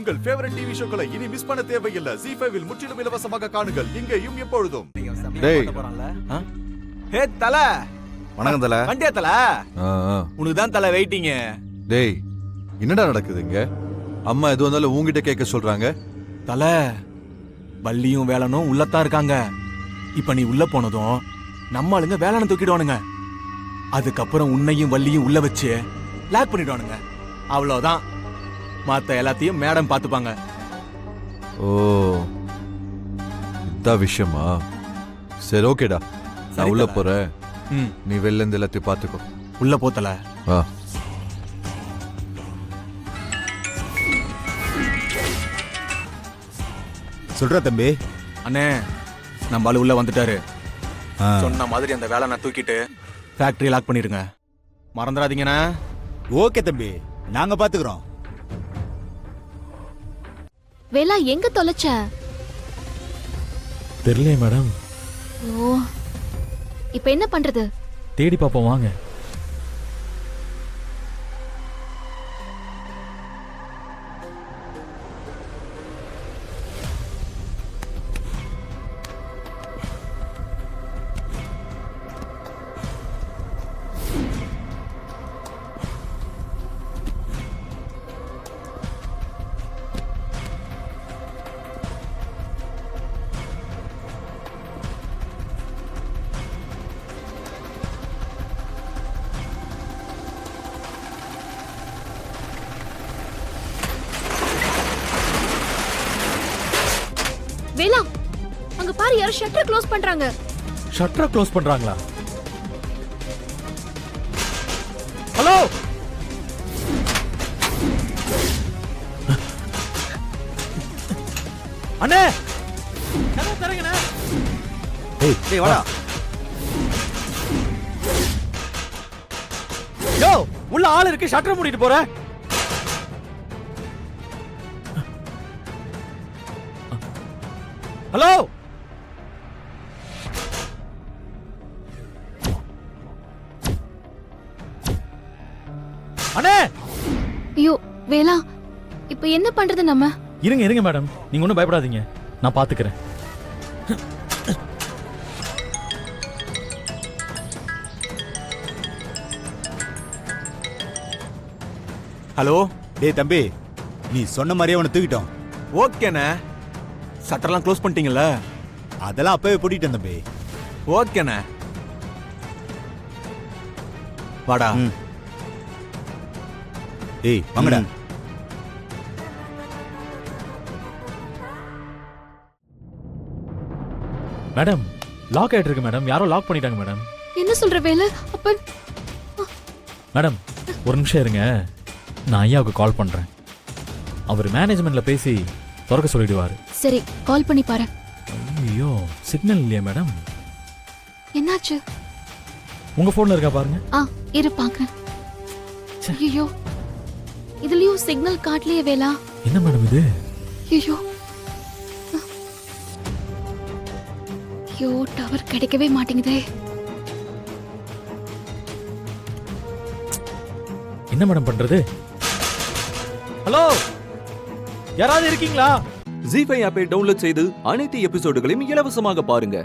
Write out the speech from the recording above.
உங்கள் favourite TV ஷோக்களை இனி miss பண்ண தேவையில்லை. ZEE5 இல் முற்றிலும் இலவசமாக காணுங்கள். இங்கேயும் எப்பொழுதும். டேய் ஹே தல, வணக்கம் தல. வண்டியா தல? உனக்கு தான் தல வெயிட்டிங். டேய் என்னடா நடக்குது இங்க? அம்மா எது வந்தாலும் உன்கிட்ட கேட்க சொல்றாங்க. தல, வள்ளியும் வேலனும் உள்ளத்தான் இருக்காங்க. இப்ப நீ உள்ள போனதும் நம்ம ஆளுங்க வேலனை தூக்கிடுவானுங்க. அதுக்கப்புறம் உன்னையும் வள்ளியும் உள்ள வச்சு லாக் பண்ணிடுவானுங்க. அவ்வளவுதான். மத்த எல்லாத்தையும் மேடம் பாத்துப்பாங்க. ஓ இதான் விஷயமா? சரி ஓகேடா, நான் உள்ள போறேன். நீ வெளில இருந்து எல்லாத்தையும் பாத்துக்கோ. உள்ள போத்தல. சொல்ற தம்பி. அண்ணே, நம்ம ஆளு உள்ள வந்துட்டாரு. சொன்ன மாதிரி அந்த வேலை நான் தூக்கிட்டு ஃபேக்டரி லாக் பண்ணிடுங்க. மறந்துடாதீங்கண்ணா. ஓகே தம்பி, நாங்க பாத்துக்கிறோம். வேலா எங்க தொலைச்ச? தெரியலையே மேடம். ஓ, இப்ப என்ன பண்றது? தேடி பாப்போம் வாங்க. வேலா, அங்க பாரு, யாரோ ஷட்டர் க்ளோஸ் பண்றாங்க. ஷட்டரை க்ளோஸ் பண்றாங்களா? ஹலோ, அண்ணே கதவை திறங்கண்ணே. டேய் வாடா. யோ, உள்ள ஆள் இருக்கு. ஷட்டரை மூடிட்டு போற. ஹலோ, அண்ணே. ஐயோ வேலா, இப்ப என்ன பண்றது நம்ம? இருங்க மேடம், நீங்க ஒன்றும் பயப்படாதீங்க, நான் பாத்துக்கிறேன். ஹலோ. டேய் தம்பி, நீ சொன்ன மாதிரியே அவனை தூக்கிட்டோம். ஓகேண்ணே. சட்டர்லாம் க்ளோஸ் பண்ணிட்டீங்கல்ல? அதெல்லாம் அப்பவே பூட்டிட்டேன் தம்பி. ஓகேண்ணே. வாடா. ஏய் வாங்கடா. மேடம், லாக் ஆயிட்டு இருக்கு மேடம். யாரோ லாக் பண்ணிட்டாங்க மேடம். என்ன சொல்ற வேலா? அப்ப மேடம் ஒரு நிமிஷம் இருங்க, நான் ஐயாவுக்கு கால் பண்றேன். அவர் மேனேஜ்மெண்ட்ல பேசி திறக்க சொல்லிடுவாரு. சரி, கால் பண்ணி பாரு. ஐயோ, சிக்னல் இல்லையா மேடம்? என்னாச்சு? உங்க போன்ல இருக்கா பாருங்க. இரு பாக்க. ஐயோ, இதுலயும் சிக்னல் காட்டலையே வேலா. என்ன மேடம் இது? ஐயோ, ஐயோ, டவர் கிடைக்கவே மாட்டேங்குதே. என்ன மேடம் பண்றது? ஹலோ, யாராவது இருக்கீங்களா? ZEE5 ஆப்பை டவுன்லோட் செய்து அனைத்து எபிசோடுகளையும் இலவசமாக பாருங்க.